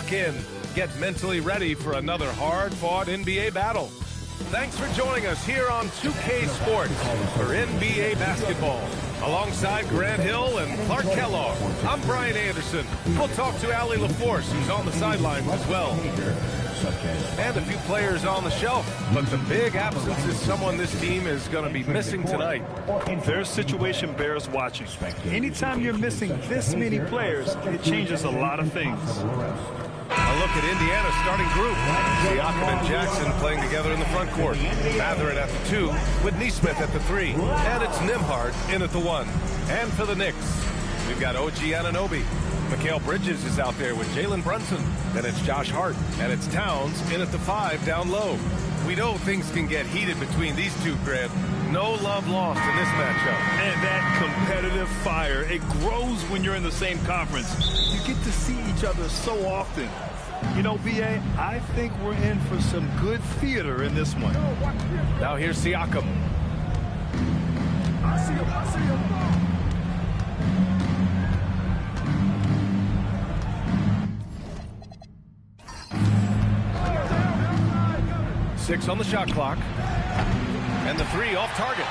lock in. Get mentally ready for another hard-fought NBA battle. Thanks for joining us here on 2K Sports for NBA basketball. Alongside Grant Hill and Clark Kellogg, I'm Brian Anderson. We'll talk to Allie LaForce, who's on the sidelines as well. And a few players on the shelf, but the big absence is someone this team is going to be missing tonight. Their situation bears watching. Anytime you're missing this many players, it changes a lot of things. A look at Indiana's starting group. Siakam and Jackson playing together in the front court. Mathurin at the 2 with Nesmith at the 3. And it's Nembhard in at the 1. And for the Knicks, we've got OG Anunoby. Mikal Bridges is out there with Jalen Brunson. Then it's Josh Hart. And it's Towns in at the 5 down low. We know things can get heated between these two, Grant. No love lost in this matchup. And that competitive fire, it grows when you're in the same conference. You get to see each other so often. You know, B.A., I think we're in for some good theater in this one. Now here's Siakam. I see him. 6 on the shot clock. And the 3 off target.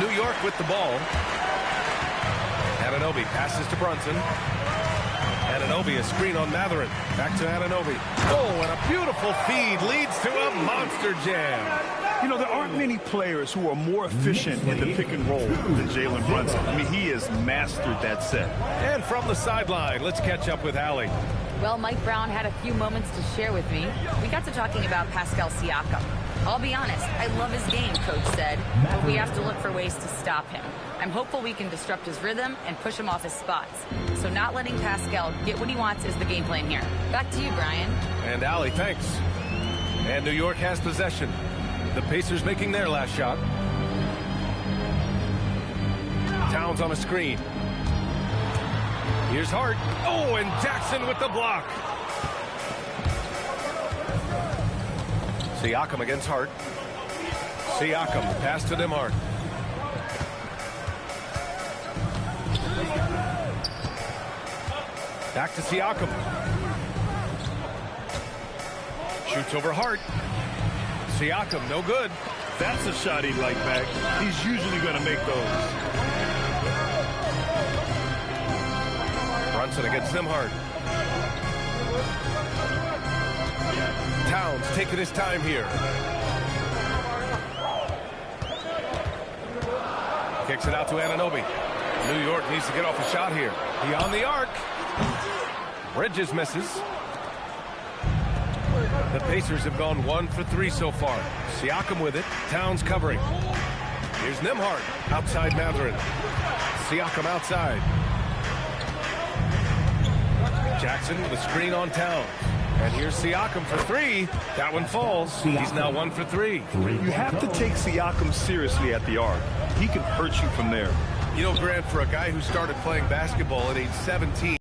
New York with the ball. Anunoby passes to Brunson. Anunoby, a screen on Mathurin. Back to Anunoby. Oh, and a beautiful feed leads to a monster jam. You know, there aren't many players who are more efficient in the pick and roll than Jalen Brunson. I mean, he has mastered that set. And from the sideline, let's catch up with Allie. Well, Mike Brown had a few moments to share with me. We got to talking about Pascal Siakam. I'll be honest, I love his game, Coach said, but we have to look for ways to stop him. I'm hopeful we can disrupt his rhythm and push him off his spots. So not letting Pascal get what he wants is the game plan here. Back to you, Brian. And Allie, thanks. And New York has possession. The Pacers making their last shot. Towns on a screen. Here's Hart. Oh, and Jackson with the block. Siakam against Hart. Siakam, pass to Nembhard. Back to Siakam. Shoots over Hart. Siakam, no good. That's a shot he'd like back. He's usually going to make those. Brunson against Nembhard. Towns taking his time here. Kicks it out to Anunoby. New York needs to get off a shot here. He on the arc. Bridges misses. The Pacers have gone 1 for 3 so far. Siakam with it. Towns covering. Here's Nembhard. Outside Mathurin. Siakam outside. Jackson with a screen on Towns. And here's Siakam for 3. That one falls. He's now 1 for 3. You have to take Siakam seriously at the arc. He can hurt you from there. You know, Grant, for a guy who started playing basketball at age 17,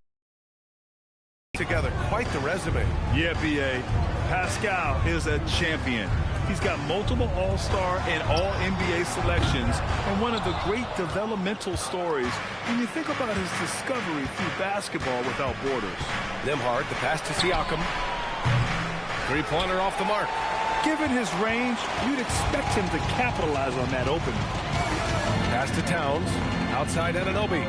together quite the resume. Yeah, B.A. Pascal is a champion. He's got multiple All-Star and All-NBA selections, and one of the great developmental stories when you think about his discovery through basketball without borders. Nembhard, the pass to Siakam. Three-pointer off the mark. Given his range, you'd expect him to capitalize on that opening. Pass to Towns. Outside Anunoby.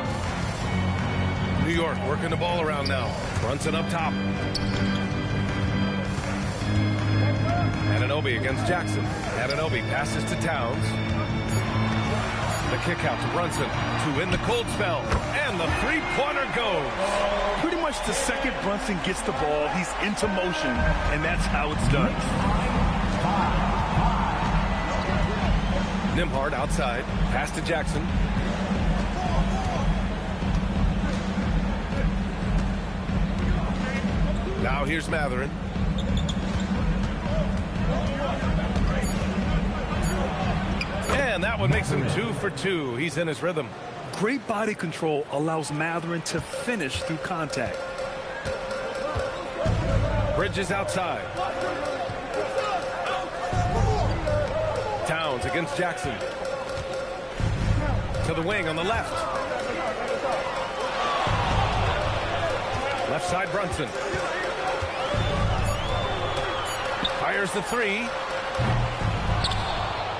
New York working the ball around now. Brunson up top. Anunoby against Jackson. Anunoby passes to Towns. The kick out to Brunson to win the cold spell. And the three-pointer goes. Pretty much the second Brunson gets the ball, he's into motion, and that's how it's done. Nembhard outside. Pass to Jackson. Now here's Mathurin. And that one makes him 2 for 2. He's in his rhythm. Great body control allows Mathurin to finish through contact. Bridges outside. Towns against Jackson. To the wing on the left. Left side Brunson. Fires the three.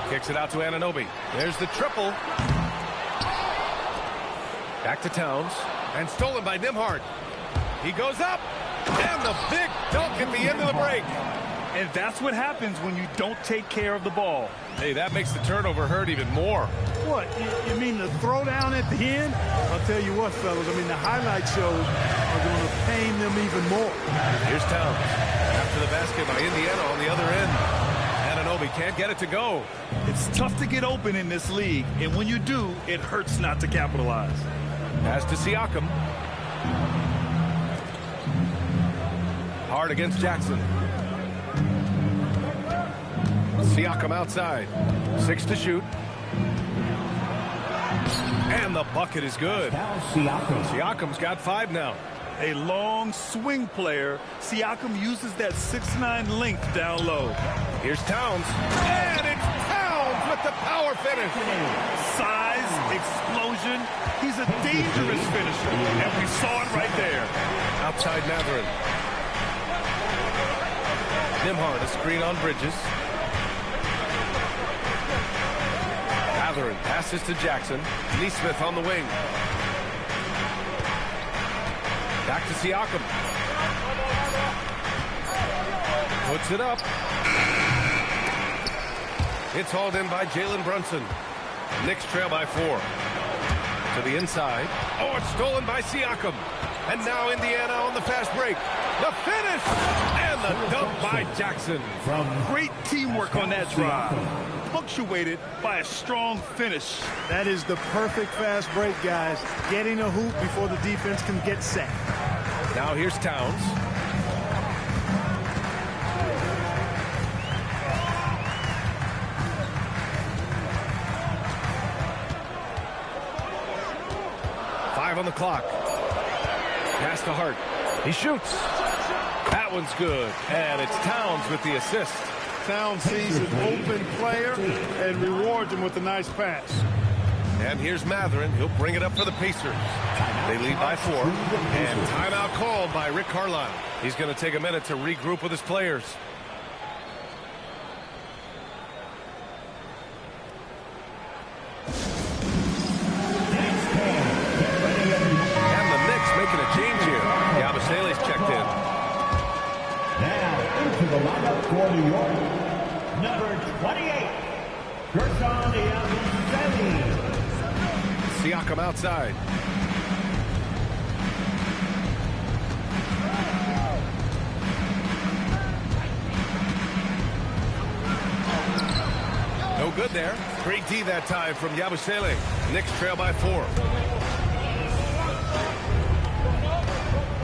Kicks it out to Anunoby. There's the triple. Back to Towns. And stolen by Nembhard. He goes up. And the big dunk at the end of the break. And that's what happens when you don't take care of the ball. Hey, that makes the turnover hurt even more. What? You mean the throwdown at the end? I'll tell you what, fellas. I mean, the highlight shows are going to pain them even more. Here's Towns. After the basket by Indiana on the other end. Anunoby can't get it to go. It's tough to get open in this league, and when you do, it hurts not to capitalize. Pass to Siakam. Hard against Jackson. Siakam outside. 6 to shoot. And the bucket is good. Siakam's got 5 now. A long swing player. Siakam uses that 6'9" length down low. Here's Towns. And it's Towns with the power finish. Size, explosion. He's a dangerous finisher. And we saw it right there. Outside Mathurin. Nembhard, a screen on Bridges. Mathurin passes to Jackson. Nesmith on the wing. Back to Siakam. Puts it up. It's hauled in by Jalen Brunson. Knicks trail by 4. To the inside. Oh, it's stolen by Siakam. And now Indiana on the fast break. The finish! And the dunk by Jackson. Great teamwork on that drive. Punctuated by a strong finish. That is the perfect fast break, guys. Getting a hoop before the defense can get set. Now here's Towns. Five on the clock. Pass to Hart. He shoots. That one's good. And it's Towns with the assist. Towns sees an open player and rewards him with a nice pass. And here's Mathurin. He'll bring it up for the Pacers. They lead by 4. And timeout called by Rick Carlisle. He's going to take a minute to regroup with his players. And the Knicks making a change here. Yabusele's checked in. Now into the lineup for New York, number 28, Gerson Yabusele. Siakam outside. No good there. Great D that time from Yabusele. Knicks trail by 4.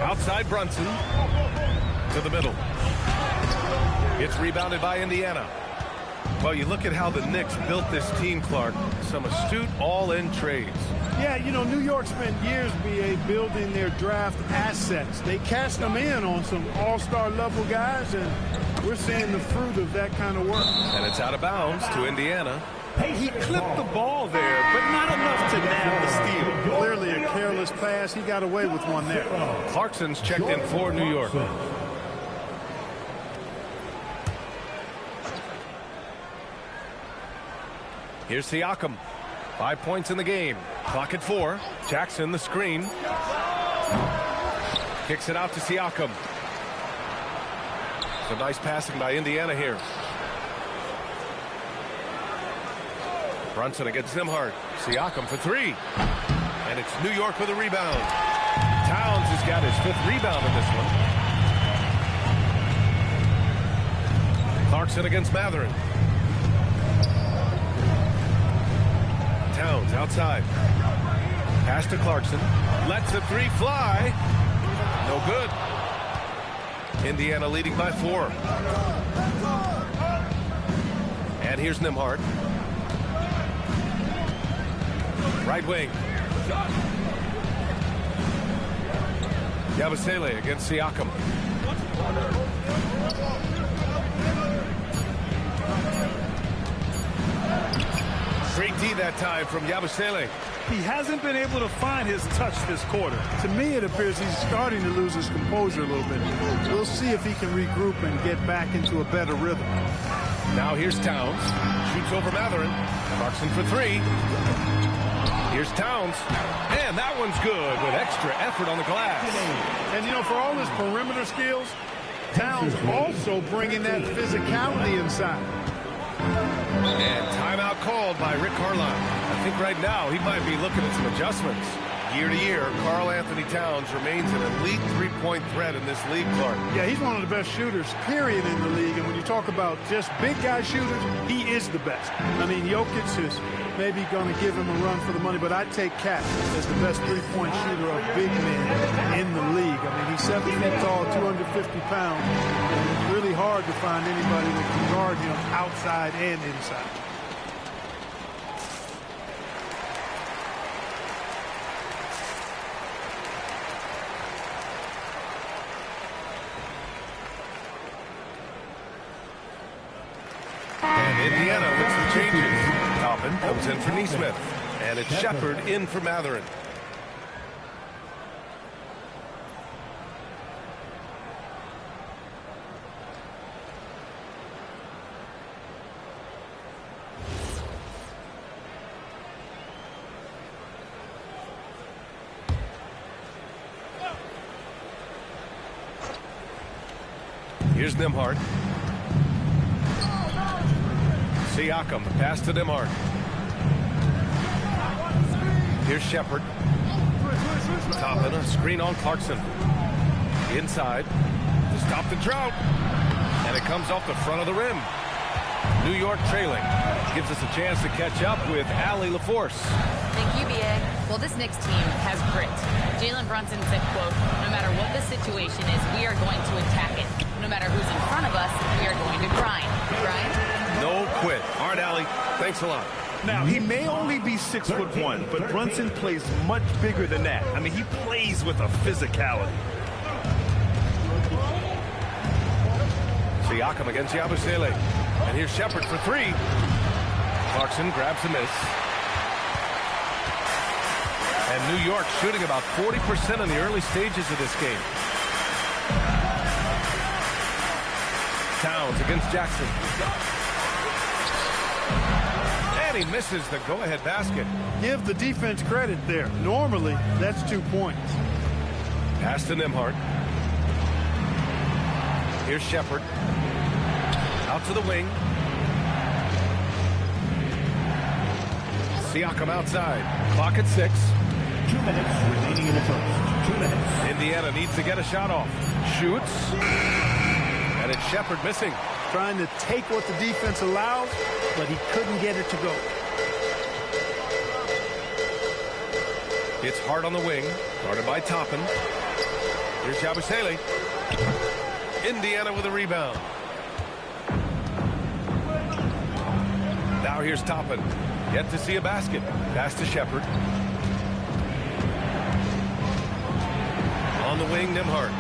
Outside Brunson. To the middle. It's rebounded by Indiana. Well, you look at how the Knicks built this team, Clark. Some astute all-in trades. Yeah, you know, New York spent years, B.A., building their draft assets. They cashed them in on some all-star level guys, and we're seeing the fruit of that kind of work. And it's out of bounds to Indiana. He clipped the ball there, but not enough to nab the steal. Clearly a careless pass. He got away with one there. Clarkson's checked in for New York. Here's Siakam. 5 points in the game. Clock at 4. Jackson, the screen. Kicks it out to Siakam. Some nice passing by Indiana here. Brunson against Nembhard. Siakam for 3. And it's New York with a rebound. Towns has got his 5th rebound in this one. Clarkson against Mathurin. Towns outside. Pass to Clarkson. Lets the 3 fly. No good. Indiana leading by 4. And here's Nembhard. Right wing. Yabusele against Siakam. Great D that time from Yabusele. He hasn't been able to find his touch this quarter. To me, it appears he's starting to lose his composure a little bit. We'll see if he can regroup and get back into a better rhythm. Now here's Towns. Shoots over Matherin. Clarkson for three. Here's Towns. And that one's good with extra effort on the glass. And, you know, for all his perimeter skills, Towns also bringing that physicality inside. And timeout called by Rick Carlisle. I think right now he might be looking at some adjustments. Year to year, Karl Anthony Towns remains an elite three-point threat in this league, Clark. Yeah, he's one of the best shooters, period, in the league. And when you talk about just big guy shooters, he is the best. I mean, Jokic is maybe going to give him a run for the money, but I'd take Cat as the best three-point shooter of big men in the league. I mean, he's 7 feet tall, 250 pounds, and it's really hard to find anybody that can guard him outside and inside. Indiana with some changes. Toppin comes in for Neesmith. And it's Shepard in for Matherin. Here's Nembhard. Siakam, pass to Nembhard. Here's Shepard. Toppin, a screen on Clarkson. Inside to stop the drought. And it comes off the front of the rim. New York trailing. Gives us a chance to catch up with Allie LaForce. Thank you, B.A. Well, this Knicks team has grit. Jalen Brunson said, quote, no matter what the situation is, we are going to attack it. No matter who's in front of us, we are going to grind. Grind? No quit. All right, Allie. Thanks a lot. Now, he may only be 6'1", but Brunson plays much bigger than that. I mean, he plays with a physicality. Siakam against Yabusele. And here's Shepard for three. Clarkson grabs a miss. And New York shooting about 40% in the early stages of this game. Towns against Jackson. And he misses the go-ahead basket. Give the defense credit there. Normally, that's 2 points. Pass to Nembhard. Here's Shepard. Out to the wing. Siakam outside. Clock at 6. 2 minutes remaining in the first. 2 minutes. Indiana needs to get a shot off. Shoots. And it's Shepard missing. Trying to take what the defense allows, but he couldn't get it to go. It's hard on the wing. Guarded by Toppin. Here's Yabusele. Indiana with a rebound. Now here's Toppin. Yet to see a basket. Pass to Shepard. On the wing, Nembhard.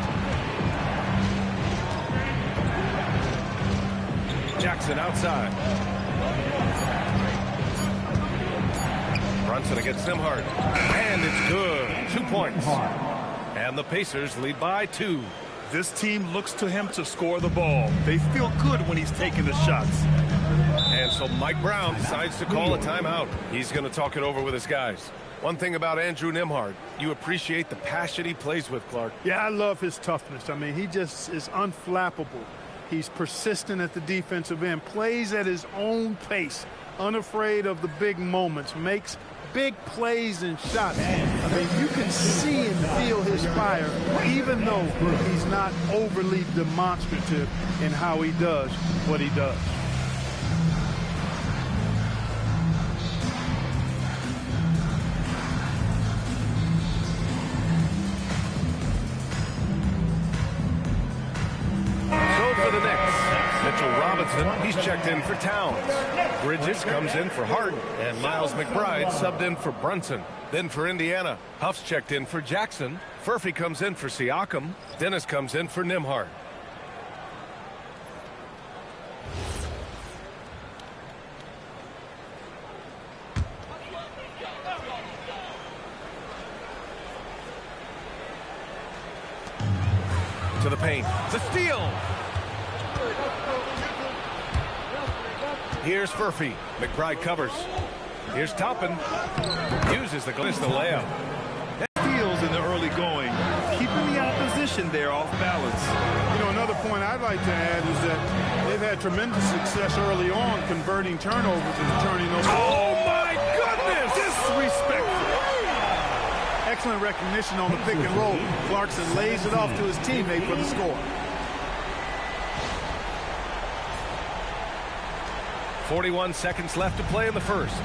Jackson outside. Brunson against Nembhard. And it's good. 2 points. And the Pacers lead by 2. This team looks to him to score the ball. They feel good when he's taking the shots. And so Mike Brown decides to call a timeout. He's going to talk it over with his guys. One thing about Andrew Nembhard, you appreciate the passion he plays with, Clark. Yeah, I love his toughness. I mean, he just is unflappable. He's persistent at the defensive end, plays at his own pace, unafraid of the big moments, makes big plays and shots. I mean, you can see and feel his fire, even though he's not overly demonstrative in how he does what he does. For the Knicks, Mitchell Robinson, he's checked in for Towns. Bridges comes in for Harden, and Miles McBride subbed in for Brunson. Then for Indiana, Huff's checked in for Jackson. Furphy comes in for Siakam. Dennis comes in for Nembhard. The steal. Here's Furphy. McBride covers. Here's Toppin. Uses the layup. Steals in the early going, keeping the opposition there off balance. You know, another point I'd like to add is that they've had tremendous success early on converting turnovers and turning over. Oh, my goodness! Disrespectful. Excellent recognition on the pick and roll. Clarkson lays it off to his teammate for the score. 41 seconds left to play in the first.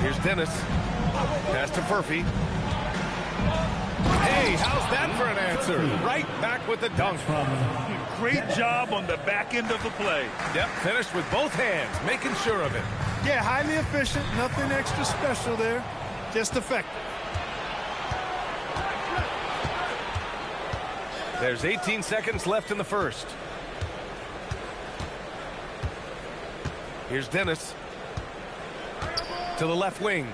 Here's Dennis. Pass to Furphy. Hey, how's that for an answer? Right back with the dunk. Great job on the back end of the play. Yep, finished with both hands, making sure of it. Yeah, highly efficient. Nothing extra special there. Just effective. There's 18 seconds left in the first. Here's Dennis. To the left wing.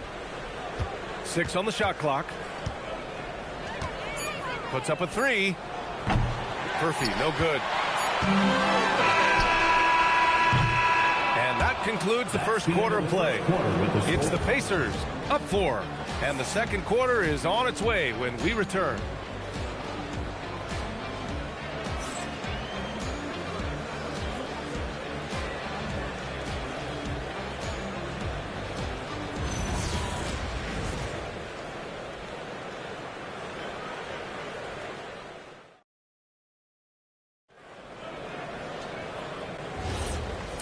6 on the shot clock. Puts up a 3. Furphy, no good. And that concludes the first quarter of play. It's the Pacers up 4. And the second quarter is on its way when we return.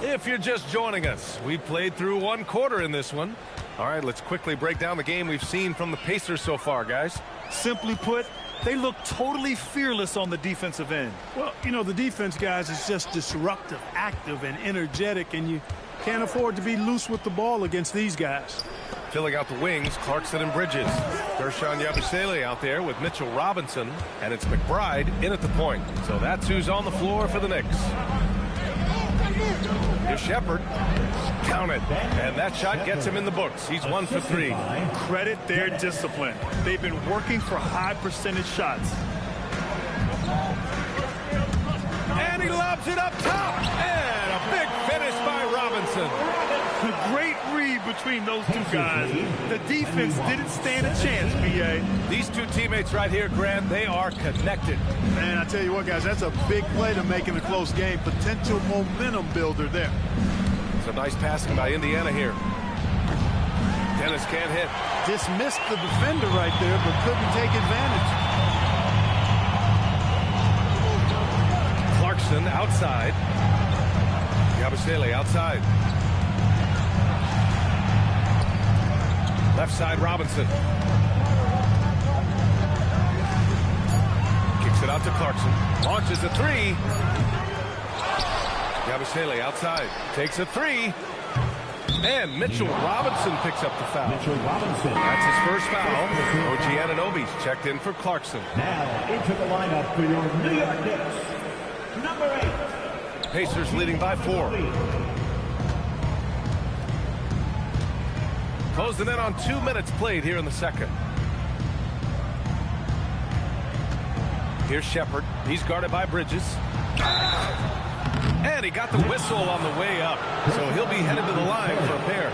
If you're just joining us, we played through one quarter in this one. All right, let's quickly break down the game we've seen from the Pacers so far, guys. Simply put, they look totally fearless on the defensive end. Well, you know, the defense, guys, is just disruptive, active, and energetic, and you can't afford to be loose with the ball against these guys. Filling out the wings, Clarkson and Bridges. Gershon Yabusele out there with Mitchell Robinson, and it's McBride in at the point. So that's who's on the floor for the Knicks. Here's Shepard. Count it. And that shot gets him in the books. He's 1 for 3. Credit their discipline. They've been working for high percentage shots. And he lobs it up top. And a big finish by Robinson. A great read between those two guys. The defense didn't stand a chance, B.A. These two teammates right here, Grant, they are connected. Man, I tell you what, guys, that's a big play to make in a close game. Potential momentum builder there. Some nice passing by Indiana here. Dennis can't hit. Dismissed the defender right there, but couldn't take advantage. Clarkson outside. Yabusele outside. Left side, Robinson. Kicks it out to Clarkson. Launches a 3. Yabusele outside. Takes a 3. And Mitchell Robinson picks up the foul. Mitchell Robinson. That's his first foul. OG Anunoby's checked in for Clarkson. Now into the lineup for your New York Knicks. Number 8. Pacers leading by 4. Closing in on 2 minutes played here in the second. Here's Shepard. He's guarded by Bridges. And he got the whistle on the way up. So he'll be headed to the line for a pair.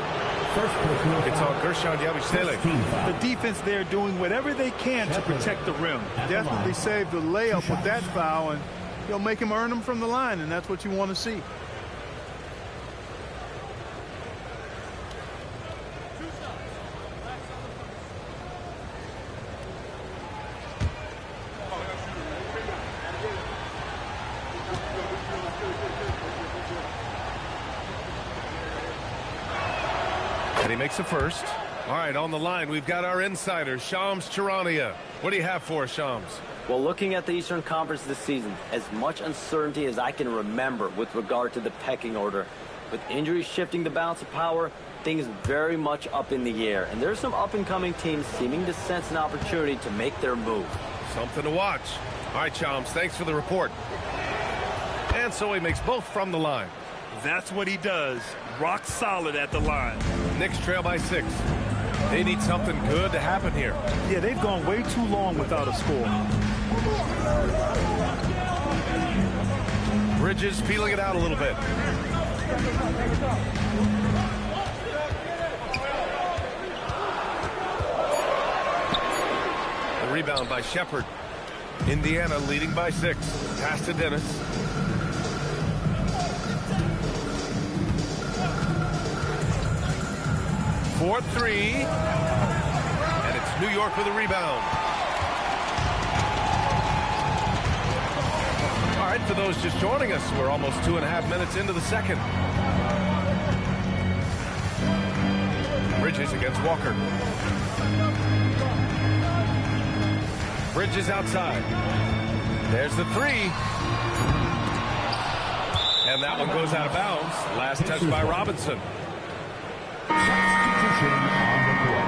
It's on Gershon Yabusele. The defense there doing whatever they can to protect the rim. Definitely saved the layup with that foul, and he'll make him earn them from the line, and that's what you want to see. And he makes a first. All right, on the line, we've got our insider, Shams Charania. What do you have for us, Shams? Well, looking at the Eastern Conference this season, as much uncertainty as I can remember with regard to the pecking order, with injuries shifting the balance of power, things very much up in the air. And there's some up-and-coming teams seeming to sense an opportunity to make their move. Something to watch. All right, Shams, thanks for the report. And so he makes both from the line. That's what he does. Rock solid at the line. Knicks trail by 6. They need something good to happen here. Yeah, they've gone way too long without a score. Bridges feeling it out a little bit. The rebound by Shepard. Indiana leading by 6. Pass to Dennis. For 3. And it's New York with a rebound. All right, for those just joining us, we're almost 2.5 minutes into the second. Bridges against Walker. Bridges outside. There's the 3. And that one goes out of bounds. Last touch by Robinson. Substitution on the court.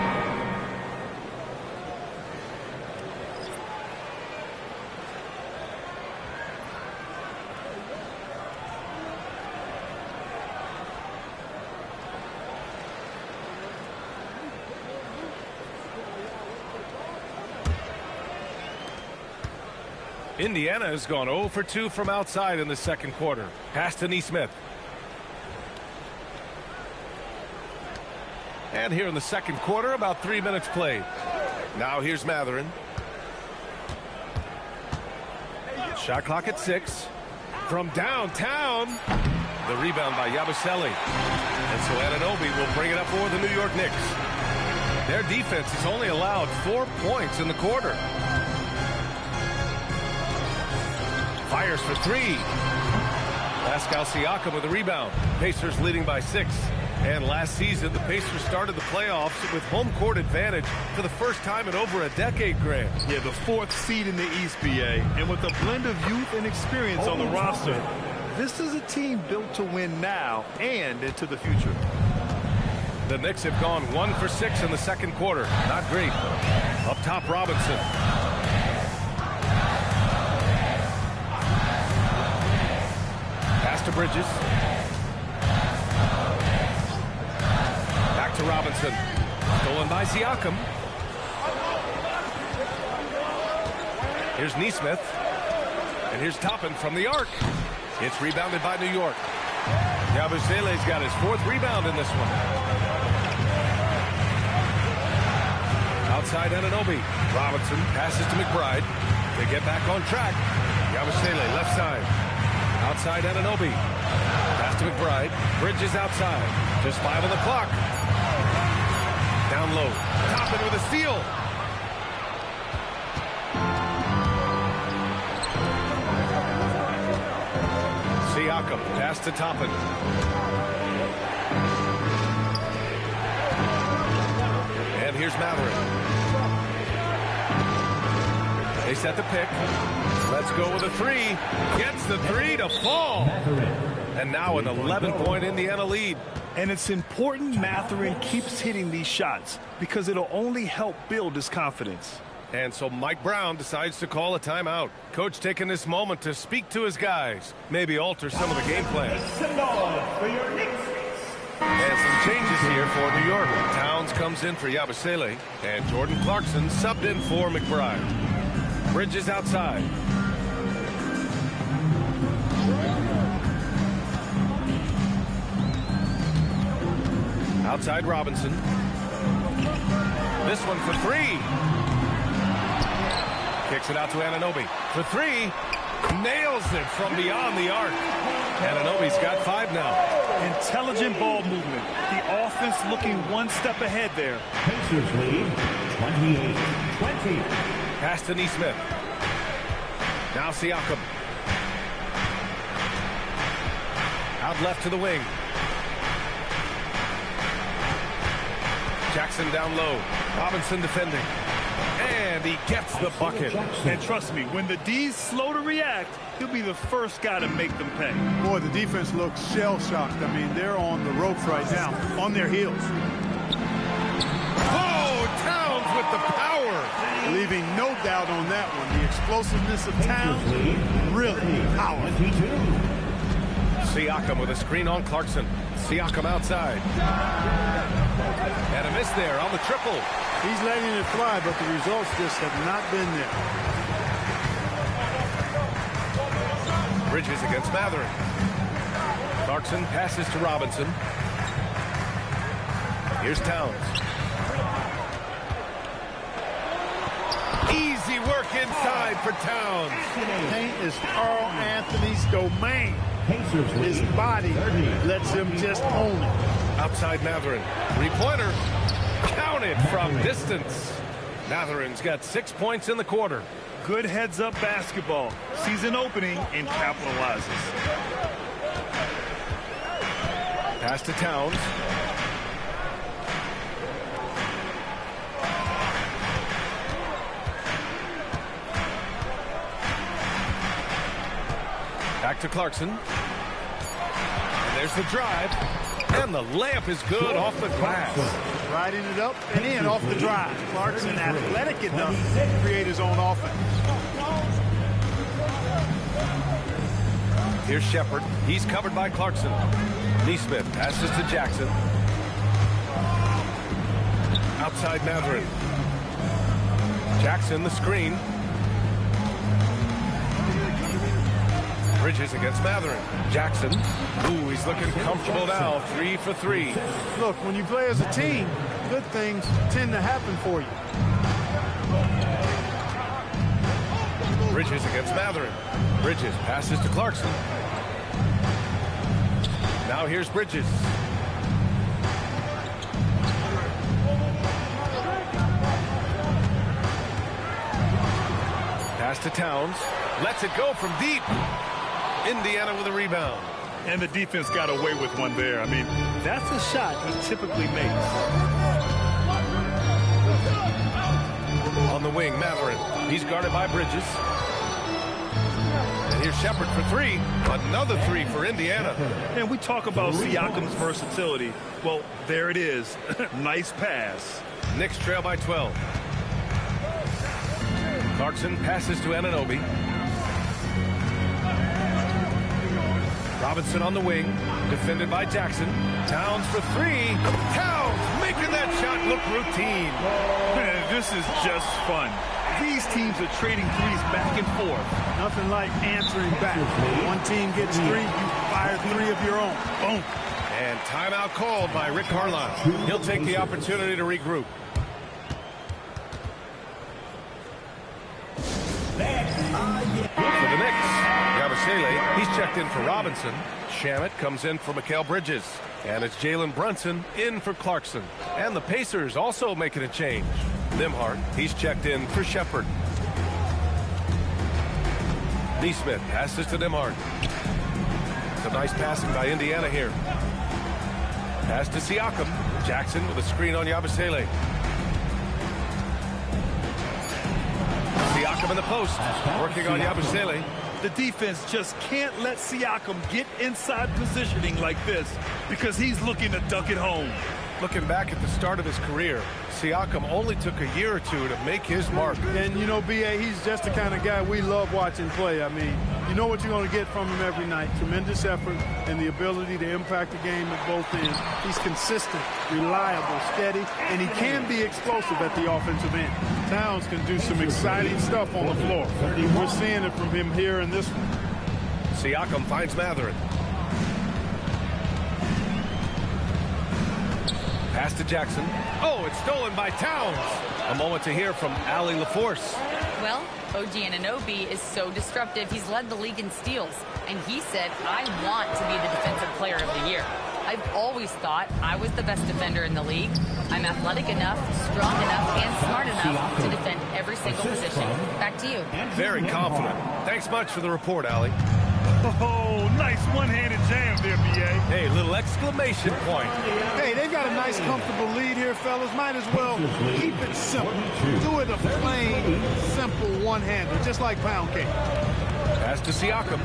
Indiana has gone 0 for 2 from outside in the second quarter. Pass to Nesmith. And here in the second quarter, about 3 minutes played. Now here's Matherin. Shot clock at 6. From downtown. The rebound by Yabusele. And so Anunoby will bring it up for the New York Knicks. Their defense has only allowed 4 points in the quarter. Fires for 3. Pascal Siakam with a rebound. Pacers leading by 6. And last season, the Pacers started the playoffs with home court advantage for the first time in over a decade, Grant. Yeah, the 4th seed in the East, BA. And with a blend of youth and experience on the roster, this is a team built to win now and into the future. The Knicks have gone 1 for 6 in the second quarter. Not great. Up top, Robinson. Pass to Bridges. Back to Robinson. Stolen by Siakam. Here's Nesmith. And here's Toppin from the arc. It's rebounded by New York. Yabusele's got his 4th rebound in this one. Outside Anunoby. Robinson passes to McBride. They get back on track. Yabusele left side. Outside Anunoby. Pass to McBride. Bridges outside. Just 5 on the clock. Down low. Toppin with a steal. Siakam. Pass to Toppin. And here's Matherin. They set the pick. Let's go with a 3. Gets the 3 to fall. And now an 11-point Indiana lead. And it's important Matherin keeps hitting these shots because it'll only help build his confidence. And so Mike Brown decides to call a timeout. Coach taking this moment to speak to his guys. Maybe alter some of the game plan. And some changes here for New York. Towns comes in for Yabusele. And Jordan Clarkson subbed in for McBride. Bridges outside. Outside Robinson. This one for 3. Kicks it out to Anunoby. For 3. Nails it from beyond the arc. Anunoby's got 5 now. Intelligent ball movement. The offense looking one step ahead there. Pacers lead 28-20. Pass to Nesmith. Now Siakam. Out left to the wing. Jackson down low. Robinson defending. And he gets the bucket. And trust me, when the D's slow to react, he'll be the first guy to make them pay. Boy, the defense looks shell-shocked. I mean, they're on the ropes right now, on their heels. Oh, Towns with the power. Leaving no doubt on that one. The explosiveness of Towns, really powerful. Siakam with a screen on Clarkson. Siakam outside. And a miss there on the triple. He's letting it fly, but the results just have not been there. Bridges against Matherin. Clarkson passes to Robinson. Here's Towns. Easy work inside for Towns. Paint is Carl Anthony's domain. His body lets him just own it. Outside Matherin. Three-pointer. Counted from distance. Matherin's got 6 points in the quarter. Good heads-up basketball. Sees an opening and capitalizes. Pass to Towns. Back to Clarkson. And there's the drive. And the layup is good off the glass. Riding it up and in off the drive. Clarkson athletic enough to create his own offense. Here's Shepard. He's covered by Clarkson. Neesmith passes to Jackson. Outside Matherin. Jackson the screen. Bridges against Matherin. Jackson. Ooh, he's looking comfortable now. 3 for 3. Look, when you play as a team, good things tend to happen for you. Bridges against Matherin. Bridges passes to Clarkson. Now here's Bridges. Pass to Towns. Lets it go from deep. Indiana with a rebound. And the defense got away with one there. I mean, that's a shot he typically makes. On the wing, Matherin. He's guarded by Bridges. And here's Shepard for 3. Another 3 for Indiana. And we talk about Siakam's versatility. Well, there it is. Nice pass. Knicks trail by 12. Clarkson passes to Anunoby. Robinson on the wing, defended by Jackson. Towns for 3. Towns making that shot look routine. Man, this is just fun. These teams are trading threes back and forth. Nothing like answering back. One team gets 3, you fire 3 of your own. Boom. And timeout called by Rick Carlisle. He'll take the opportunity to regroup. For the Knicks, Yabusele, he's checked in for Robinson. Shamet comes in for Mikal Bridges. And it's Jalen Brunson in for Clarkson. And the Pacers also making a change. Nembhard, he's checked in for Shepard. Neesmith passes to Nembhard. Some nice passing by Indiana here. Pass to Siakam. Jackson with a screen on Yabusele. Siakam in the post, working on Yabusele. The defense just can't let Siakam get inside positioning like this because he's looking to duck it home. Looking back at the start of his career, Siakam only took a year or 2 to make his mark. And, you know, B.A., he's just the kind of guy we love watching play. I mean, you know what you're going to get from him every night. Tremendous effort and the ability to impact the game at both ends. He's consistent, reliable, steady, and he can be explosive at the offensive end. Towns can do some exciting stuff on the floor. We're seeing it from him here in this one. Siakam finds Matherin. Pass to Jackson. Oh, it's stolen by Towns. A moment to hear from Allie LaForce. Well, OG Anunoby is so disruptive. He's led the league in steals. And he said, I want to be the defensive player of the year. I've always thought I was the best defender in the league. I'm athletic enough, strong enough, and smart enough to defend every single position. Back to you. Very confident. Thanks much for the report, Allie. Oh, nice one-handed jam there, B.A. Hey, little exclamation point. Hey, they've got a nice, comfortable lead here, fellas. Might as well keep it simple. Do it a plain, simple one-hander, just like pound cake. Pass to Siakam.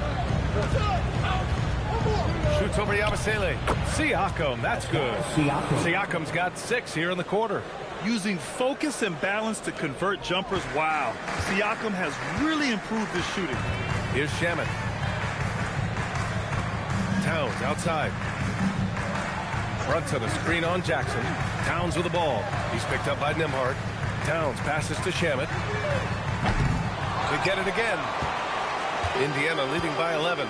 Shoots over Yabusele. Siakam, that's good. Siakam's got 6 here in the quarter. Using focus and balance to convert jumpers, wow. Siakam has really improved his shooting. Here's Shamet. Towns outside. Brunson, a screen on Jackson. Towns with the ball. He's picked up by Nembhard. Towns passes to Shamet. They get it again. Indiana leading by 11.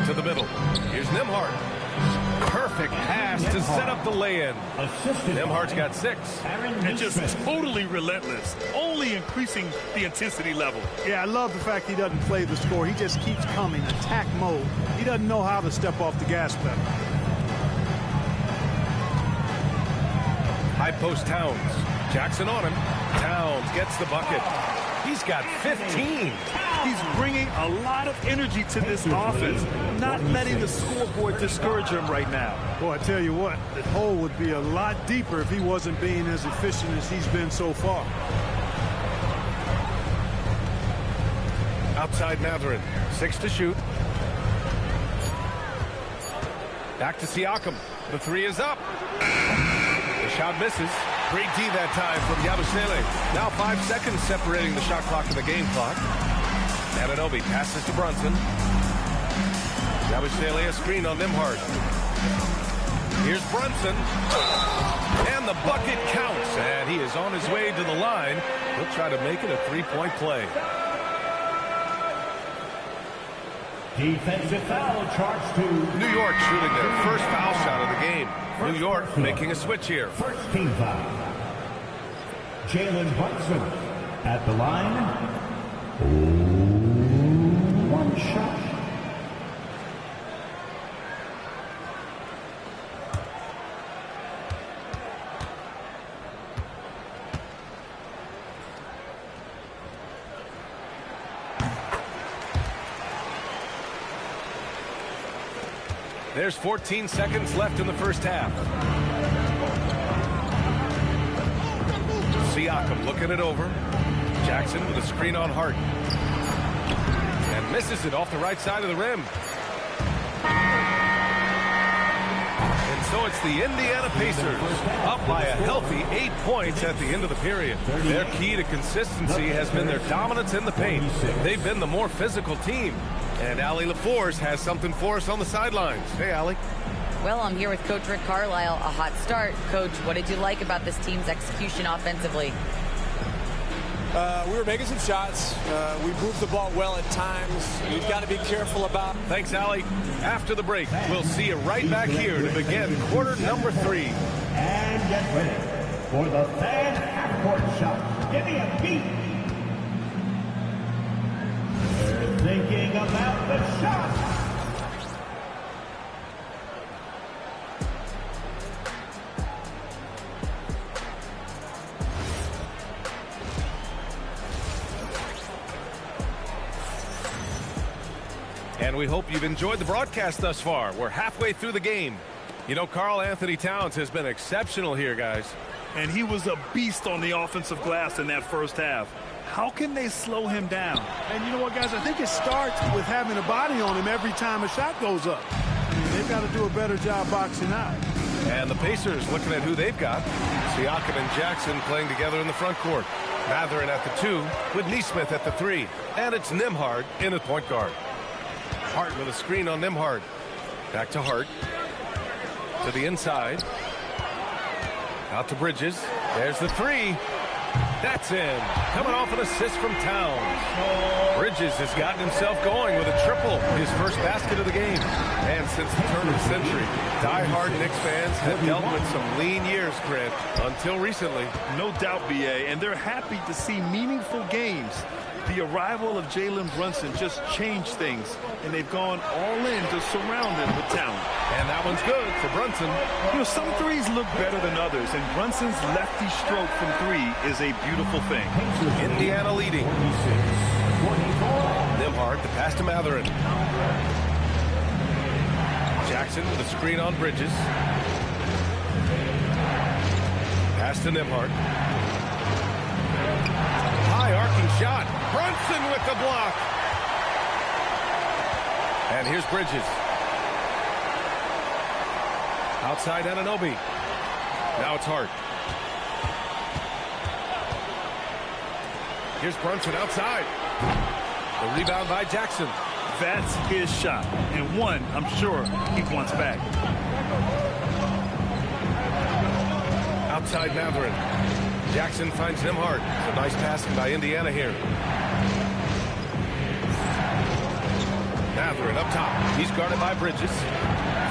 To the middle. Here's Nembhard. Perfect pass to set up the lay-in. Nembhard's got 6. And just totally relentless, only increasing the intensity level. Yeah, I love the fact he doesn't play the score. He just keeps coming, attack mode. He doesn't know how to step off the gas pedal. High post Towns. Jackson on him. Towns gets the bucket. He's got 15. He's bringing a lot of energy to this offense, not letting the scoreboard discourage him right now. Boy, I tell you what, the hole would be a lot deeper if he wasn't being as efficient as he's been so far. Outside Matherin. 6 to shoot. Back to Siakam. The 3 is up. The shot misses. Great D that time from Yabusele. Now 5 seconds separating the shot clock and the game clock. Anunoby passes to Brunson. Yabusele a screen on Nembhard. Here's Brunson. And the bucket counts. And he is on his way to the line. He'll try to make it a 3-point play. Defensive foul charged to New York shooting their first foul shot of the game. New York making a switch here. first team foul. Jalen Brunson at the line. 1 shot. There's 14 seconds left in the first half. Siakam looking it over. Jackson with a screen on Hart. And misses it off the right side of the rim. And so it's the Indiana Pacers up by a healthy 8 points at the end of the period. Their key to consistency has been their dominance in the paint. They've been the more physical team. And Allie LaForce has something for us on the sidelines. Hey, Allie. Well, I'm here with Coach Rick Carlisle. A hot start. Coach, what did you like about this team's execution offensively? We were making some shots. We moved the ball well at times. We've got to be careful about. Thanks, Allie. After the break, we'll see you right back here to begin quarter number 3. And get ready for the fan half-court shot. Give me a beat. They're thinking about the shot. And we hope you've enjoyed the broadcast thus far. We're halfway through the game. You know, Karl Anthony Towns has been exceptional here, guys. And he was a beast on the offensive glass in that first half. How can they slow him down? And you know what, guys? I think it starts with having a body on him every time a shot goes up. I mean, they've got to do a better job boxing out. And the Pacers looking at who they've got. Siakam and Jackson playing together in the front court. Matherin at the 2 with Nesmith at the 3. And it's Nembhard in at point guard. Hart with a screen on Nembhard. Back to Hart. To the inside. Out to Bridges. There's the 3. That's in. Coming off an assist from Towns. Bridges has gotten himself going with a triple. His first basket of the game. And since the turn of the century, die-hard Knicks fans have dealt with some lean years, Grant, until recently. No doubt, B.A., and they're happy to see meaningful games. The arrival of Jalen Brunson just changed things, and they've gone all in to surround him with talent. And that one's good for Brunson. You know, some threes look better than others, and Brunson's lefty stroke from 3 is a beautiful thing. Indiana leading. Nembhard, the pass to Matherin. Jackson with a screen on Bridges. Pass to Nembhard. High arcing shot. Brunson with the block. And here's Bridges. Outside Anunoby. Now it's Hart. Here's Brunson outside. The rebound by Jackson. That's his shot, and one I'm sure he wants back. Outside Matherin. Jackson finds Nimhart. So nice passing by Indiana here. Matherin up top. He's guarded by Bridges.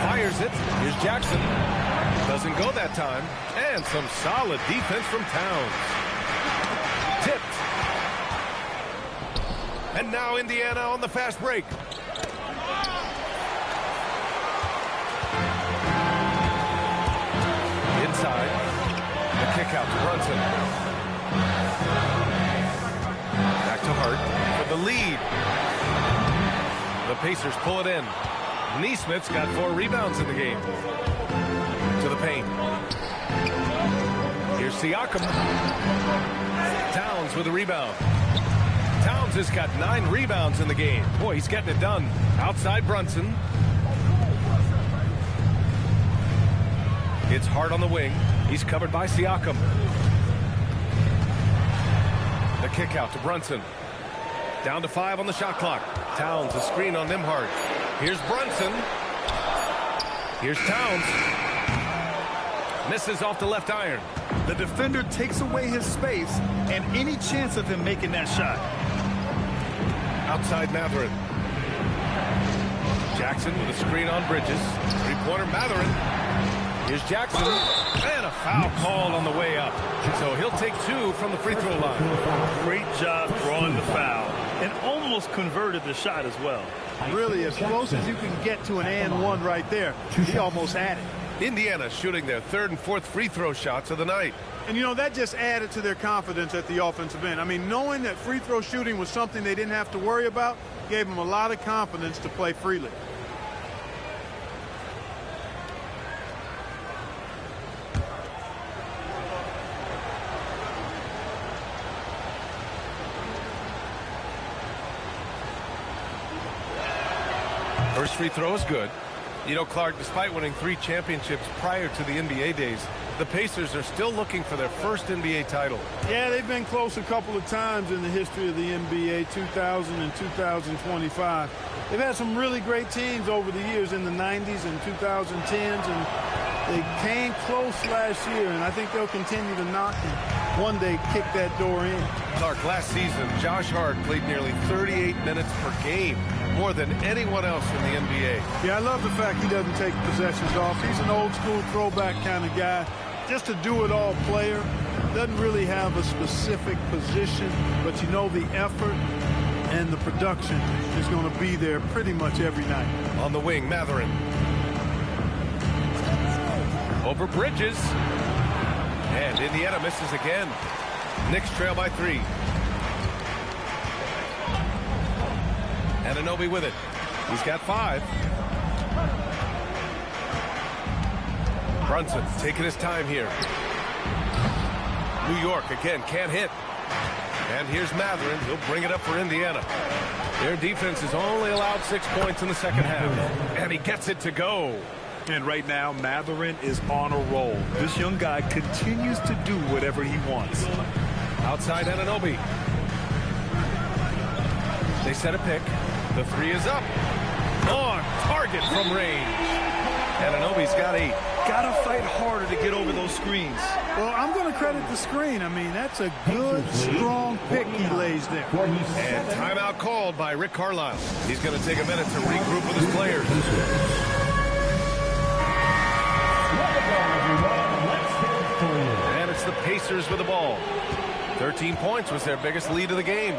Fires it. Here's Jackson. Doesn't go that time. And some solid defense from Towns. Tipped. And now Indiana on the fast break. Inside. The kick out to Brunson. Back to Hart for the lead. The Pacers pull it in. Neesmith's got 4 rebounds in the game. To the paint. Here's Siakam. Towns with a rebound. Towns has got 9 rebounds in the game. Boy, he's getting it done. Outside Brunson. It's Hart on the wing. He's covered by Siakam. The kick out to Brunson. Down to 5 on the shot clock. Towns, a screen on Nimhart. Here's Brunson. Here's Towns. Misses off the left iron. The defender takes away his space and any chance of him making that shot. Outside Matherin. Jackson with a screen on Bridges. Three-pointer Matherin. Here's Jackson. And a foul called on the way up. So he'll take 2 from the free throw line. Great job drawing the foul. And almost converted the shot as well. Really, as close as you can get to an and one right there. He almost had it. Indiana shooting their 3rd and 4th free throw shots of the night. And, you know, that just added to their confidence at the offensive end. I mean, knowing that free throw shooting was something they didn't have to worry about gave them a lot of confidence to play freely. First free throw is good. You know, Clark, despite winning 3 championships prior to the NBA days, the Pacers are still looking for their first NBA title. Yeah, they've been close a couple of times in the history of the NBA, 2000 and 2025. They've had some really great teams over the years in the 90s and 2010s, and they came close last year, and I think they'll continue to knock and one day kick that door in. Clark, last season, Josh Hart played nearly 38 minutes per game, more than anyone else in the NBA. Yeah, I love the fact he doesn't take possessions off. He's an old-school throwback kind of guy. Just a do-it-all player. Doesn't really have a specific position, but you know the effort and the production is going to be there pretty much every night. On the wing, Matherin. Over Bridges. And Indiana misses again. Knicks trail by 3. Anunoby with it. He's got 5. Brunson taking his time here. New York again can't hit. And here's Matherin. He'll bring it up for Indiana. Their defense has only allowed 6 points in the second half. And he gets it to go. And right now, Matherin is on a roll. This young guy continues to do whatever he wants. Outside Anunoby. They set a pick. The 3 is up. On target from range. Anunoby's got 8. Gotta fight harder to get over those screens. Well, I'm going to credit the screen. I mean, that's a good, strong pick he lays there. And timeout called by Rick Carlisle. He's going to take a minute to regroup with his players. And it's the Pacers with the ball. 13 points was their biggest lead of the game.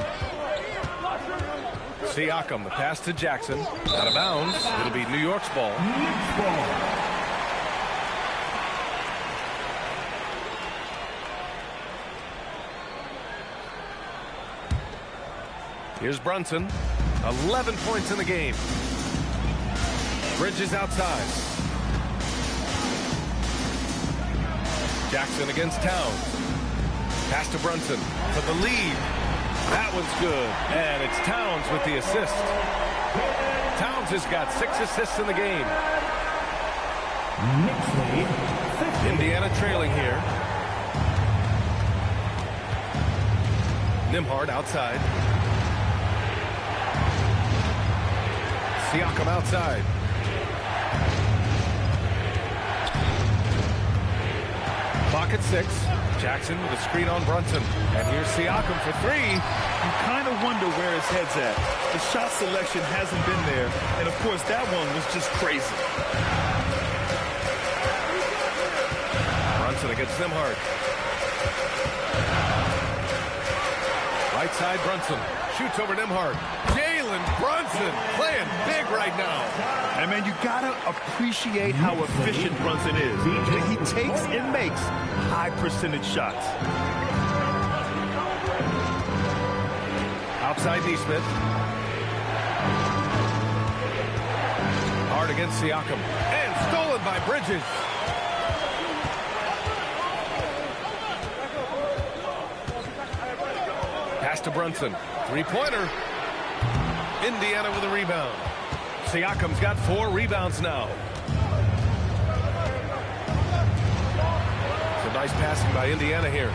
Siakam, the pass to Jackson. Out of bounds. It'll be New York's ball. Here's Brunson. 11 points in the game. Bridges outside. Jackson against Towns. Pass to Brunson for the lead. That one's good. And it's Towns with the assist. Towns has got 6 assists in the game. Indiana trailing here. Nimhart outside. Siakam outside. Clock at 6. Jackson with a screen on Brunson. And here's Siakam for 3. You kind of wonder where his head's at. The shot selection hasn't been there. And, of course, that one was just crazy. Brunson against Nembhard. Right side, Brunson. Shoots over Nembhard. Jalen Brunson playing big right now. And, man, you got to appreciate how efficient Brunson is. He takes and makes high-percentage shots. Outside Nesmith. Hard against Siakam. And stolen by Bridges. Pass to Brunson. Three-pointer. Indiana with a rebound. Siakam's got 4 rebounds now. Some nice passing by Indiana here.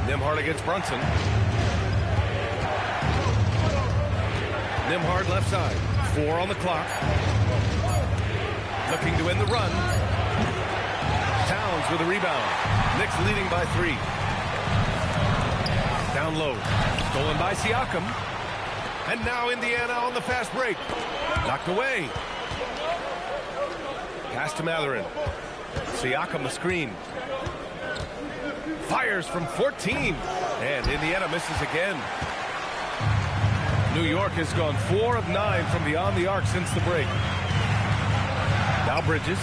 Nembhard against Brunson. Nembhard left side. 4 on the clock. Looking to end the run. Towns with a rebound. Knicks leading by 3. Down low. Stolen by Siakam. And now Indiana on the fast break. Knocked away. Pass to Matherin. Siakam the screen. Fires from 14. And Indiana misses again. New York has gone 4 of 9 from beyond the arc since the break. Now Bridges.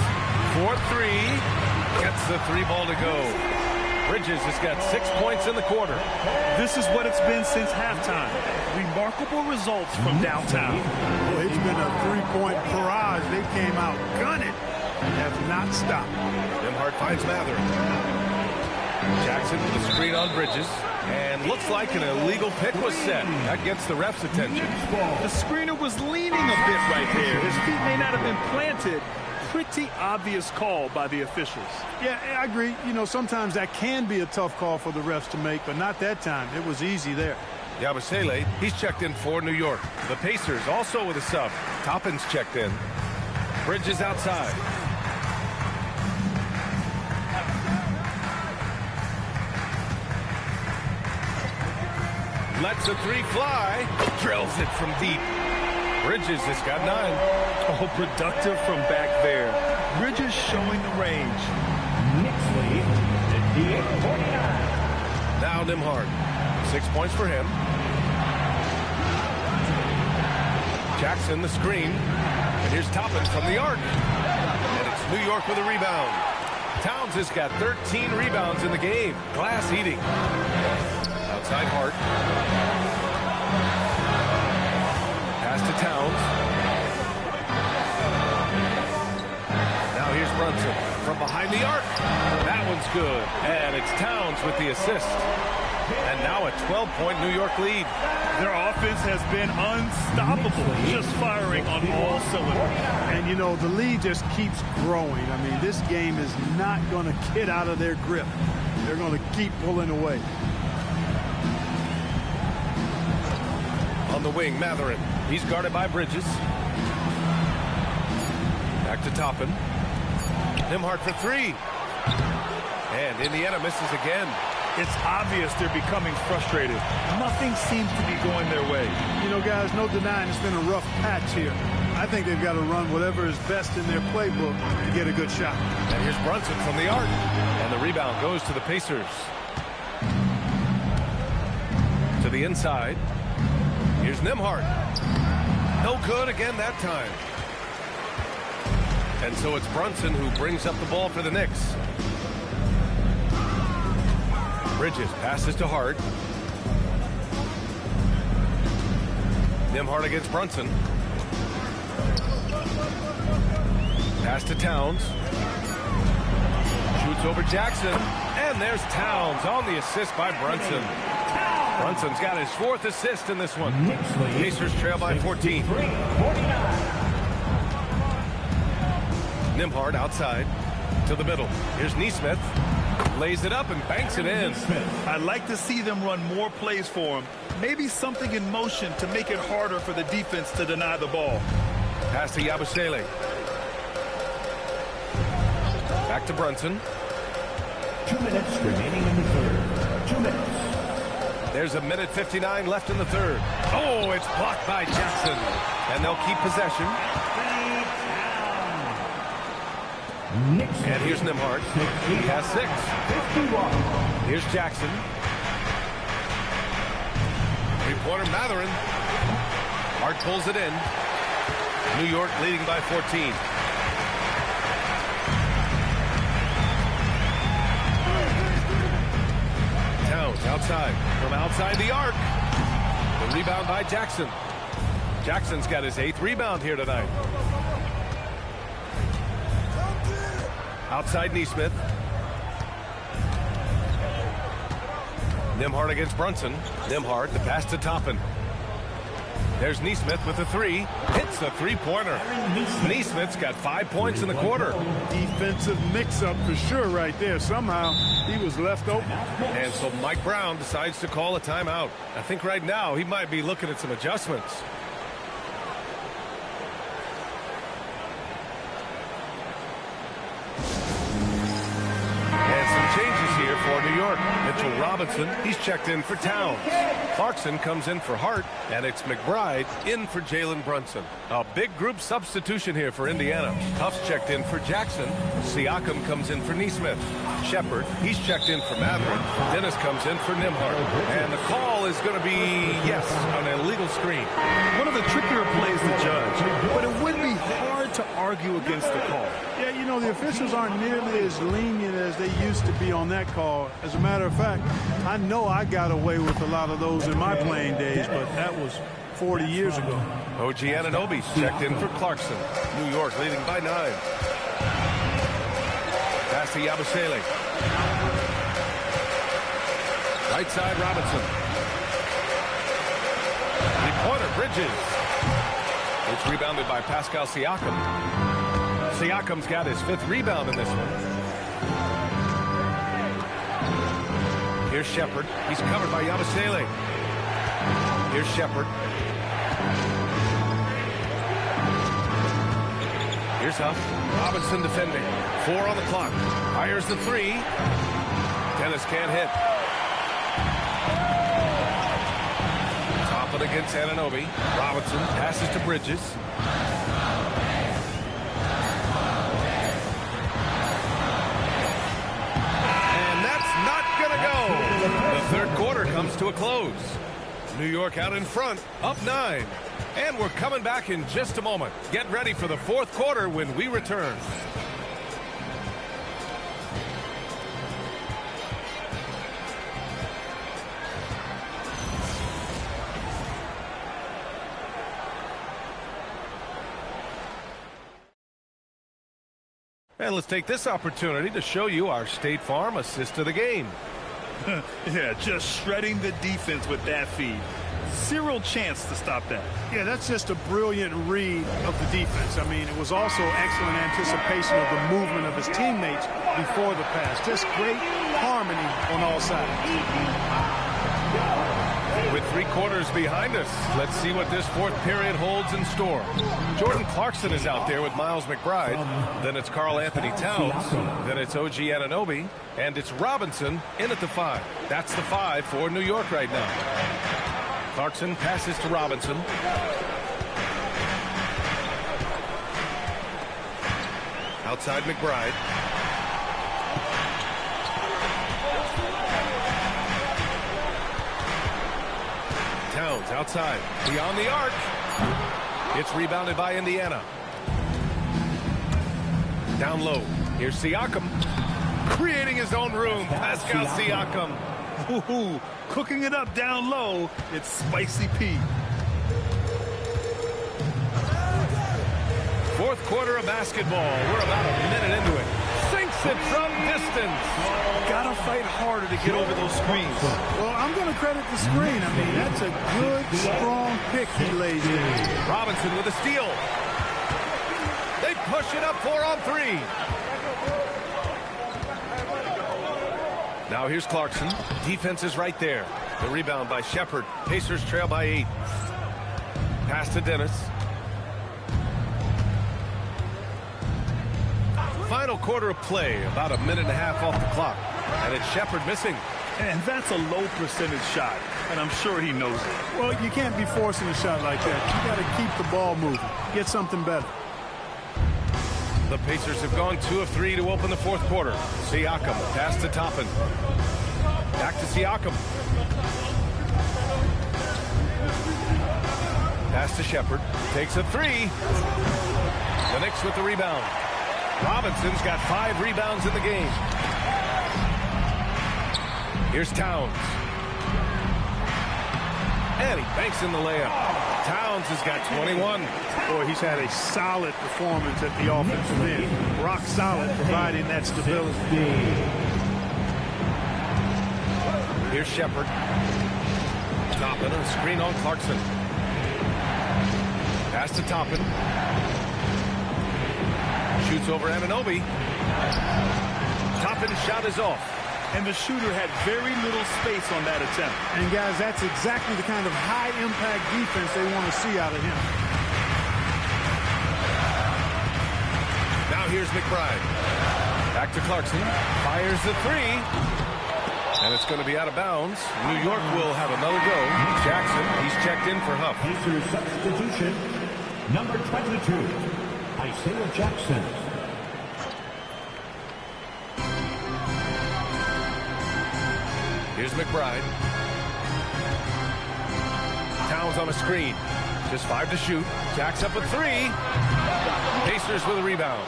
4-3. Gets the 3-ball to go. Bridges has got 6 points in the quarter. This is what it's been since halftime. Remarkable results from downtown. Well, it's been a 3-point barrage. They came out gunning and have not stopped. Nembhard finds Mather. Jackson with a screen on Bridges. And looks like an illegal pick was set. That gets the ref's attention. The screener was leaning a bit right there. His feet may not have been planted. Pretty obvious call by the officials. Yeah, I agree. You know, sometimes that can be a tough call for the refs to make, but not that time. It was easy there. Yabusele, he's checked in for New York. The Pacers also with a sub. Toppin's checked in. Bridges outside. Lets a 3 fly. Drills it from deep. Bridges has got 9. Oh, productive from back there. Bridges showing the range. Knicks lead 58-49. Now Nembhard. 6 points for him. Jackson the screen. And here's Toppin from the arc. And it's New York with a rebound. Towns has got 13 rebounds in the game. Glass eating. Outside Hart. Pass to Towns. Now here's Brunson from behind the arc. That one's good. And it's Towns with the assist. And now a 12-point New York lead. Their offense has been unstoppable, just firing on all cylinders. And, you know, the lead just keeps growing. I mean, this game is not going to get out of their grip. They're going to keep pulling away. On the wing, Matherin. He's guarded by Bridges. Back to Toppin. Nembhard for 3. And Indiana misses again. It's obvious they're becoming frustrated. Nothing seems to be going their way. You know, guys, no denying it's been a rough patch here. I think they've got to run whatever is best in their playbook to get a good shot. And here's Brunson from the arc. And the rebound goes to the Pacers. To the inside. Here's Nembhard. No good again that time. And so it's Brunson who brings up the ball for the Knicks. Bridges passes to Hart. Nembhard against Brunson. Pass to Towns. Shoots over Jackson. And there's Towns on the assist by Brunson. Brunson's got his 4th assist in this one. Pacers trail by 14. Nembhard outside to the middle. Here's Nesmith. Lays it up and banks it in. I'd like to see them run more plays for him. Maybe something in motion to make it harder for the defense to deny the ball. Pass to Yabusele. Back to Brunson. 2 minutes remaining in the third. 2 minutes. There's a minute 59 left in the third. Oh, it's blocked by Jackson. And they'll keep possession. And here's Nembhard. He has 6. Here's Jackson. Three-pointer Mathurin. Hart pulls it in. New York leading by 14. Towns outside. From outside the arc. The rebound by Jackson. Jackson's got his 8th rebound here tonight. Outside Neesmith. Nembhard against Brunson. Nembhard, the pass to Toppin. There's Neesmith with a 3. Hits the three-pointer. Neesmith's got 5 points in the quarter. Defensive mix-up for sure right there. Somehow he was left open. And so Mike Brown decides to call a timeout. I think right now he might be looking at some adjustments. Changes here for New York. Mitchell Robinson, he's checked in for Towns. Clarkson comes in for Hart, and it's McBride in for Jalen Brunson. A big group substitution here for Indiana. Huff's checked in for Jackson. Siakam comes in for Neesmith. Shepard, he's checked in for Mathurin. Dennis comes in for Nembhard. And the call is going to be, yes, an illegal screen. One of the trickier plays to judge, but it would be hard to argue against the call. Yeah, you know, the officials aren't nearly as lenient as they used to be on that call. As a matter of fact, I know I got away with a lot of those in my playing days, but that was 40 years ago. OG Anunoby checked in for Clarkson. New York leading by 9. Pass to Yabusele. Right side Robinson. Three-pointer Bridges. It's rebounded by Pascal Siakam. Siakam's got his 5th rebound in this one. Here's Shepard. He's covered by Yabusele. Here's Shepard. Here's Huff. Robinson defending. 4 on the clock. Fires the 3. Dennis can't hit. Toppin against Anunoby. Robinson passes to Bridges. The third quarter comes to a close. New York out in front, up 9. And we're coming back in just a moment. Get ready for the fourth quarter when we return. And let's take this opportunity to show you our State Farm assist of the game. Yeah, just shredding the defense with that feed. Zero chance to stop that. Yeah, that's just a brilliant read of the defense. I mean, it was also excellent anticipation of the movement of his teammates before the pass. Just great harmony on all sides. With 3 quarters behind us, let's see what this fourth period holds in store. Jordan Clarkson is out there with Miles McBride. Then it's Karl Anthony Towns. Then it's OG Anunoby. And it's Robinson in at the 5. That's the 5 for New York right now. Clarkson passes to Robinson. Outside McBride. Towns outside. Beyond the arc. It's rebounded by Indiana. Down low. Here's Siakam. Creating his own room. Pascal Siakam. Ooh, cooking it up down low. It's Spicy Pete. Fourth quarter of basketball. We're about a minute into it. Sinks it from distance. Gotta fight harder to get over those screens. Well, I'm going to credit the screen. I mean, that's a good, strong pick he lays in. Robinson with a steal. They push it up 4 on 3. Now here's Clarkson. Defense is right there. The rebound by Shepard. Pacers trail by 8. Pass to Dennis. Final quarter of play, about a minute and a half off the clock. And it's Shepard missing. And that's a low percentage shot, and I'm sure he knows it. Well, you can't be forcing a shot like that. You got to keep the ball moving. Get something better. The Pacers have gone 2 of 3 to open the fourth quarter. Siakam, pass to Toppin. Back to Siakam. Pass to Shepard. Takes a 3. The Knicks with the rebound. Robinson's got 5 rebounds in the game. Here's Towns. And he banks in the layup. Towns has got 21. Boy, he's had a solid performance at the offensive end. Rock solid, providing that stability. Here's Shepard. Toppin, a screen on Clarkson. Pass to Toppin. Shoots over Anunoby. Toppin's shot is off. And the shooter had very little space on that attempt. And guys, that's exactly the kind of high-impact defense they want to see out of him. Now here's McBride. Back to Clarkson. Fires the 3. And it's going to be out of bounds. New York will have another go. Jackson, he's checked in for Huff. Pacers substitution, number 22, Isaiah Jackson. Here's McBride. Towns on a screen. Just 5 to shoot. Jacks up a 3. Pacers with a rebound.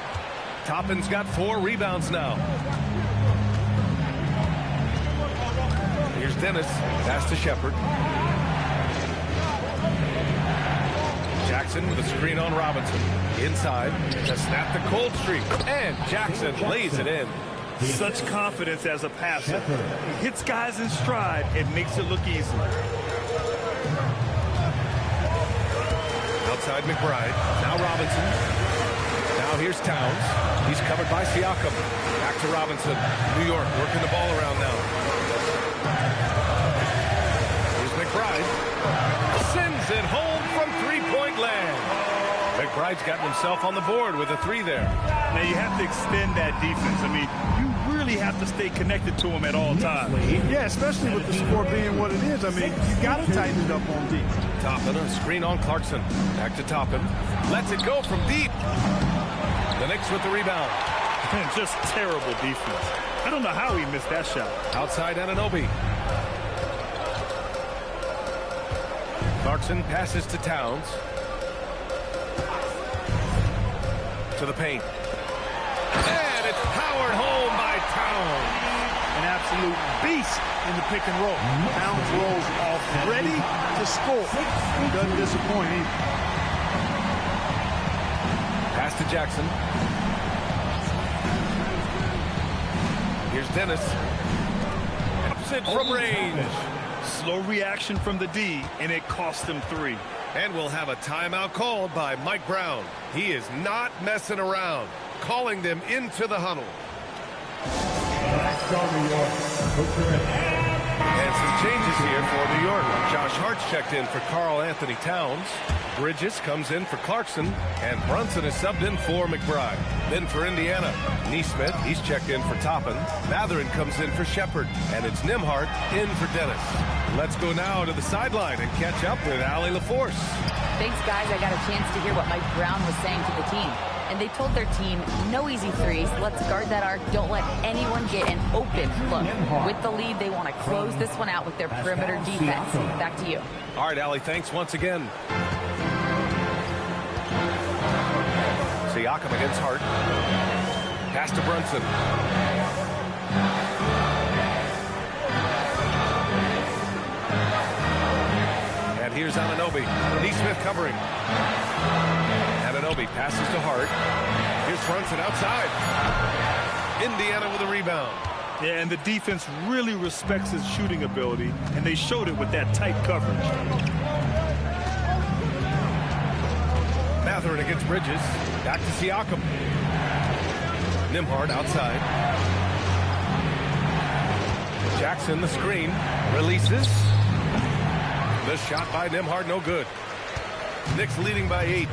Toppin's got 4 rebounds now. Here's Dennis. Pass to Shepard. Jackson with a screen on Robinson. Inside to snap the cold streak. And Jackson lays it in. Such confidence as a passer. He hits guys in stride and makes it look easy. Outside McBride. Now Robinson. Now here's Towns. He's covered by Siakam. Back to Robinson. New York working the ball around now. Here's McBride. Sends it home from three-point land. McBride's gotten himself on the board with a 3 there. Now you have to extend that defense. I mean, you really have to stay connected to him at all times. Yeah, especially with the score being what it is. I mean, you got to tighten it up on deep. Toppin, a screen on Clarkson. Back to Toppin. Lets it go from deep. The Knicks with the rebound. And just terrible defense. I don't know how he missed that shot. Outside Anunoby. Clarkson passes to Towns. To the paint. And it's powered home by Towns. An absolute beast in the pick and roll. Towns rolls off ready to score. Doesn't disappoint either. Pass to Jackson. Here's Dennis. Ups it from range. Slow reaction from the D, and it cost him 3. And we'll have a timeout called by Mike Brown. He is not messing around, calling them into the huddle. And some changes here for New York. Josh Hart's checked in for Karl Anthony Towns. Bridges comes in for Clarkson, and Brunson is subbed in for McBride. Then for Indiana, Neesmith, he's checked in for Toppin. Matherin comes in for Shepard, and it's Nembhard in for Dennis. Let's go now to the sideline and catch up with Allie LaForce. Thanks, guys. I got a chance to hear what Mike Brown was saying to the team. And they told their team, no easy threes. Let's guard that arc. Don't let anyone get an open look. With the lead, they want to close this one out with their perimeter defense. Back to you. All right, Allie, thanks once again. Siakam against Hart. Pass to Brunson. And here's Anunoby. Neesmith covering. Anunoby passes to Hart. Here's Brunson outside. Indiana with a rebound. Yeah, and the defense really respects his shooting ability, and they showed it with that tight coverage. Matherin against Bridges. Back to Siakam. Nembhard outside. Jackson, the screen, releases. The shot by Nembhard, no good. Knicks leading by 8.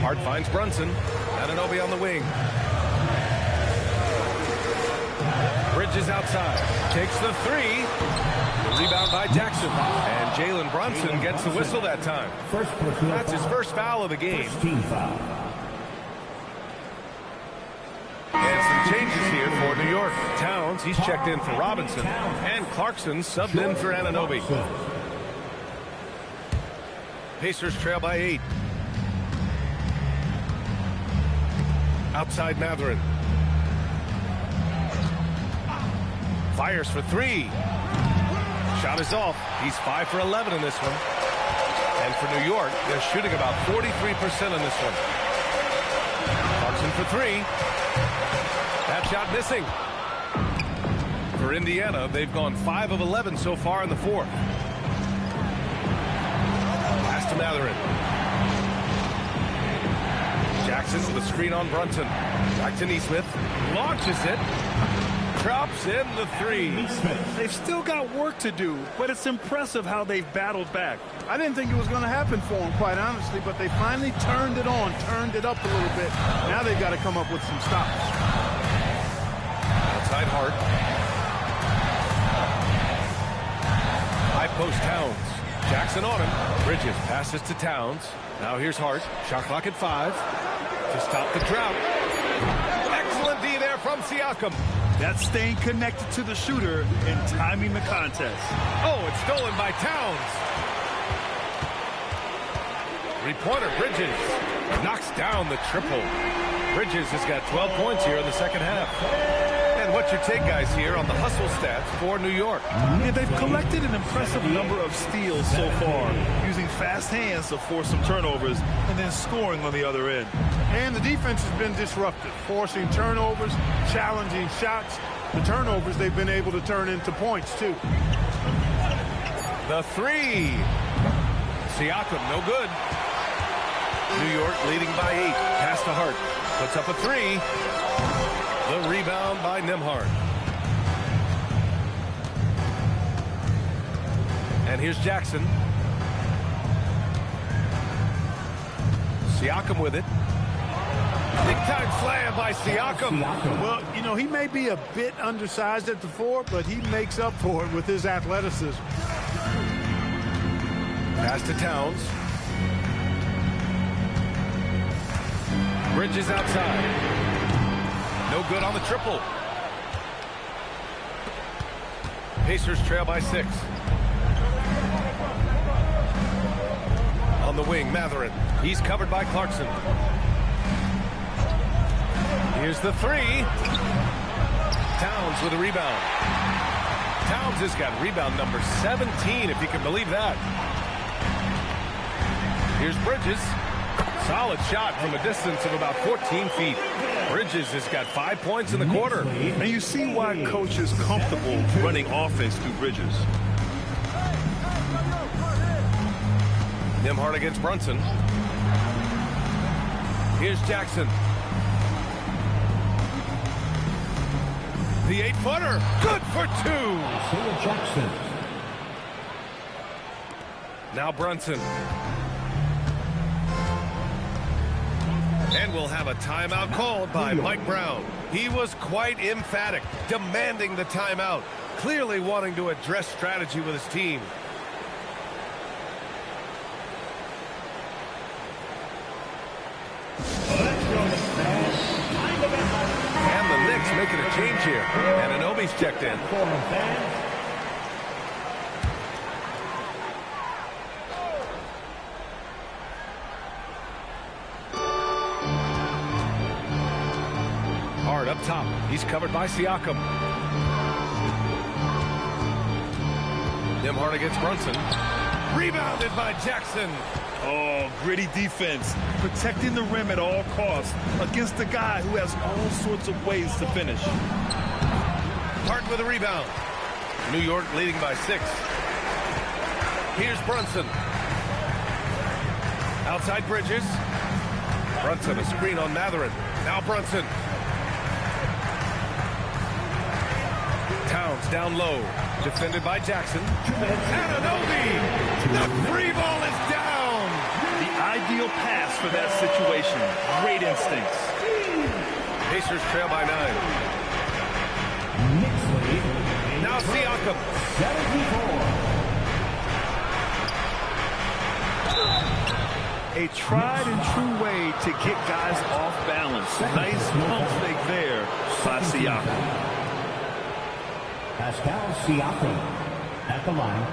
Hart finds Brunson. Anunoby on the wing. Bridges outside. Takes the 3. The rebound by Jackson. And Jalen Brunson gets the whistle that time. That's his first foul of the game. And some changes here for New York. Towns, he's checked in for Robinson. And Clarkson subbed in for Anunoby. Pacers trail by 8. Outside Matherin. Fires for 3. Shot is off. He's 5 for 11 in this one. And for New York, they're shooting about 43% in this one. Clarkson for 3. That shot missing. For Indiana, they've gone 5 of 11 so far in the fourth. Pass to Matherin. Jackson with a screen on Brunson. Back to Nesmith. Launches it. Drops in the 3. They've still got work to do, but it's impressive how they've battled back. I didn't think it was going to happen for them, quite honestly, but they finally turned it on, turned it up a little bit. Now they've got to come up with some stops. Outside Hart. High post Towns. Jackson on him. Bridges passes to Towns. Now here's Hart. Shot clock at 5. To stop the drought. Excellent D there from Siakam. That's staying connected to the shooter and timing the contest. Oh, it's stolen by Towns. 3-pointer Bridges knocks down the triple. Bridges has got 12 points here in the second half. And what's your take, guys, here on the hustle stats for New York? Yeah, they've collected an impressive number of steals so far, using fast hands to force some turnovers and then scoring on the other end. And the defense has been disruptive, forcing turnovers, challenging shots. The turnovers they've been able to turn into points, too. The 3. Siakam, no good. New York leading by 8. Pass to Hart. Puts up a 3. The rebound by Nembhard. And here's Jackson. Siakam with it. Big-time slam by Siakam. Well, you know, he may be a bit undersized at the 4, but he makes up for it with his athleticism. Pass to Towns. Bridges outside. No good on the triple. Pacers trail by 6. On the wing, Matherin. He's covered by Clarkson. Here's the 3. Towns with a rebound. Towns has got rebound number 17, if you can believe that. Here's Bridges. Solid shot from a distance of about 14 feet. Bridges has got 5 points in the quarter. And you see why coach is comfortable running offense through Bridges. Nembhard against Brunson. Here's Jackson. The 8-footer. Good for 2. Jackson. Now Brunson. And we'll have a timeout called by Mike Brown. He was quite emphatic, demanding the timeout, clearly wanting to address strategy with his team. And the Knicks making a change here. And Anunoby's checked in. Hard up top. He's covered by Siakam. Nembhard against Brunson. Rebounded by Jackson. Oh, gritty defense. Protecting the rim at all costs against a guy who has all sorts of ways to finish. Hart with a rebound. New York leading by 6. Here's Brunson. Outside Bridges. Brunson, a screen on Matherin. Now Brunson. Towns down low. Defended by Jackson. Anunoby! The free ball is down! The ideal pass for that situation. Great instincts. Pacers trail by 9. Knicks lead. Now Siakam. 74. A tried and true way to get guys off balance. Nice pump fake there by Siakam. Pascal Siakam at the line.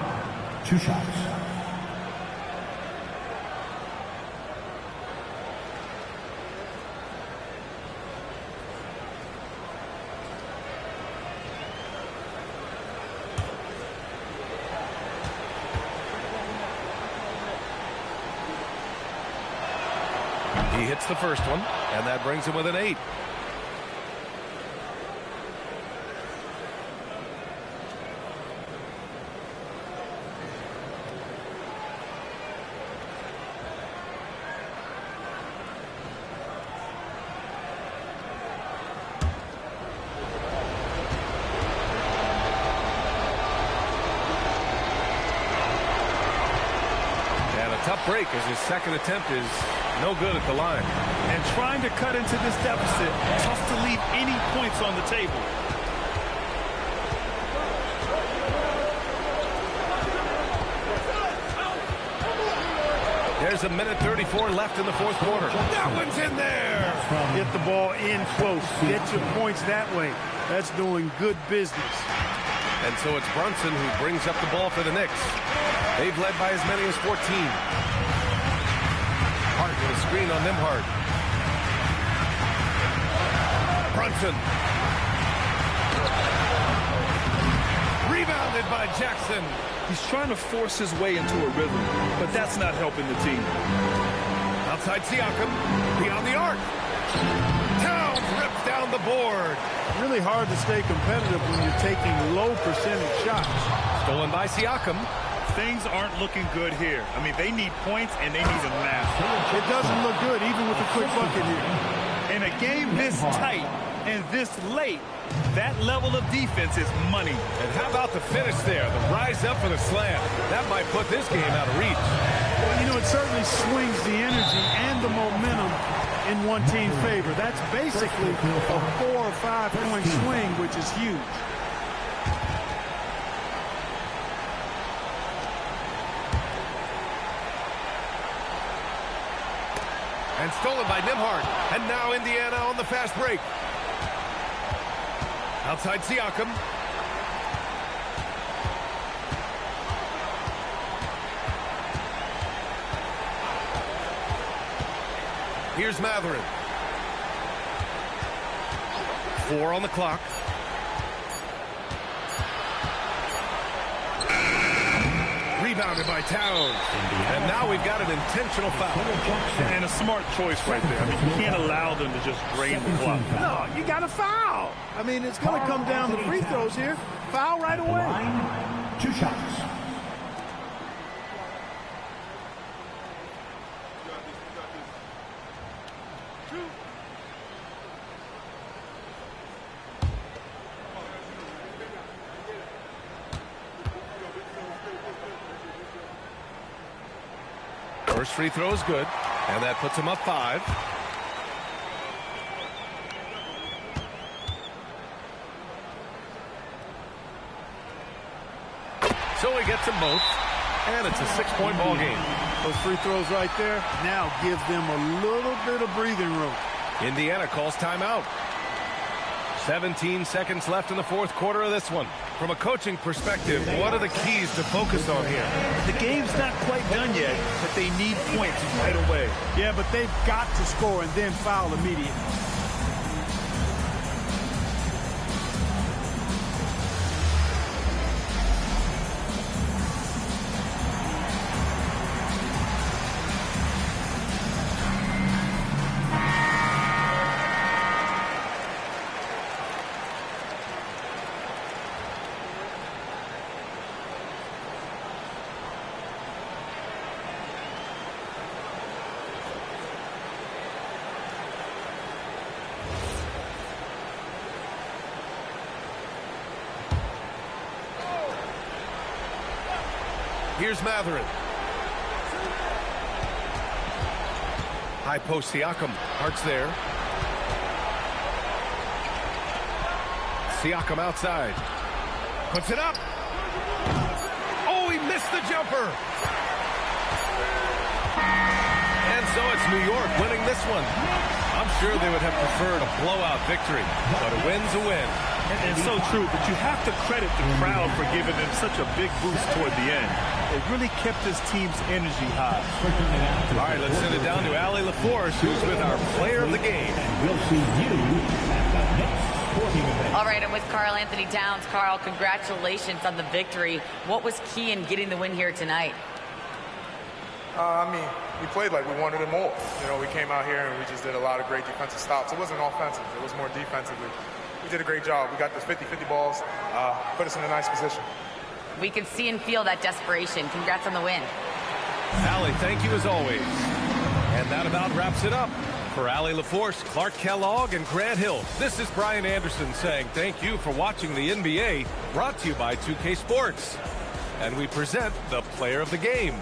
2 shots. He hits the first one, and that brings him with an 8. And a tough break as his second attempt is no good at the line. And trying to cut into this deficit, tough to leave any points on the table. There's a minute 34 left in the fourth quarter. That one's in there. Get the ball in close. Get your points that way. That's doing good business. And so it's Brunson who brings up the ball for the Knicks. They've led by as many as 14. Hart with a screen on Nimhard. Brunson. Rebounded by Jackson. He's trying to force his way into a rhythm, but that's not helping the team. Outside Siakam. Beyond the arc. Towns rips down the board. Really hard to stay competitive when you're taking low percentage shots. Stolen by Siakam. Things aren't looking good here. I mean, they need points, and they need them now. It doesn't look good, even with a quick bucket here. In a game this tight and this late, that level of defense is money. And how about the finish there? The rise up for the slam. That might put this game out of reach. Well, you know, it certainly swings the energy and the momentum in one team's favor. That's basically a 4 or 5 point swing, which is huge. And stolen by Nimhard. And now Indiana on the fast break. Outside Siakam. Here's Matherin. 4 on the clock. Rebounded by Towns. And now we've got an intentional foul. And a smart choice right there. I mean, you can't allow them to just drain the clock. No, you got to foul. I mean, it's going to come down to free throws here. Foul right away. Line, 2 shots. First free throw is good, and that puts him up 5. So he gets them both, and it's a 6-point ball game. Those free throws right there now give them a little bit of breathing room. Indiana calls timeout. 17 seconds left in the fourth quarter of this one. From a coaching perspective, what are the keys to focus on here? The game's not quite done yet, but they need points right away. Yeah, but they've got to score and then foul immediately. Here's Matherin. High post Siakam. Hart's there. Siakam outside. Puts it up. Oh, he missed the jumper. And so it's New York winning this one. I'm sure they would have preferred a blowout victory, but a win's a win. And so true, but you have to credit the crowd for giving them such a big boost toward the end. It really kept this team's energy high. All right, let's send it down to Allie LaForce, who's with our player of the game. And we'll see you at the Knicks sporting event. All right, I'm with Karl Anthony Towns. Karl, congratulations on the victory. What was key in getting the win here tonight? I mean, we played like we wanted it more. You know, we came out here and we just did a lot of great defensive stops. It wasn't offensive. It was more defensively. We did a great job. We got the 50-50 balls, put us in a nice position. We could see and feel that desperation. Congrats on the win. Allie, thank you as always. And that about wraps it up. For Allie LaForce, Clark Kellogg, and Grant Hill, this is Brian Anderson saying thank you for watching the NBA, brought to you by 2K Sports. And we present the player of the game.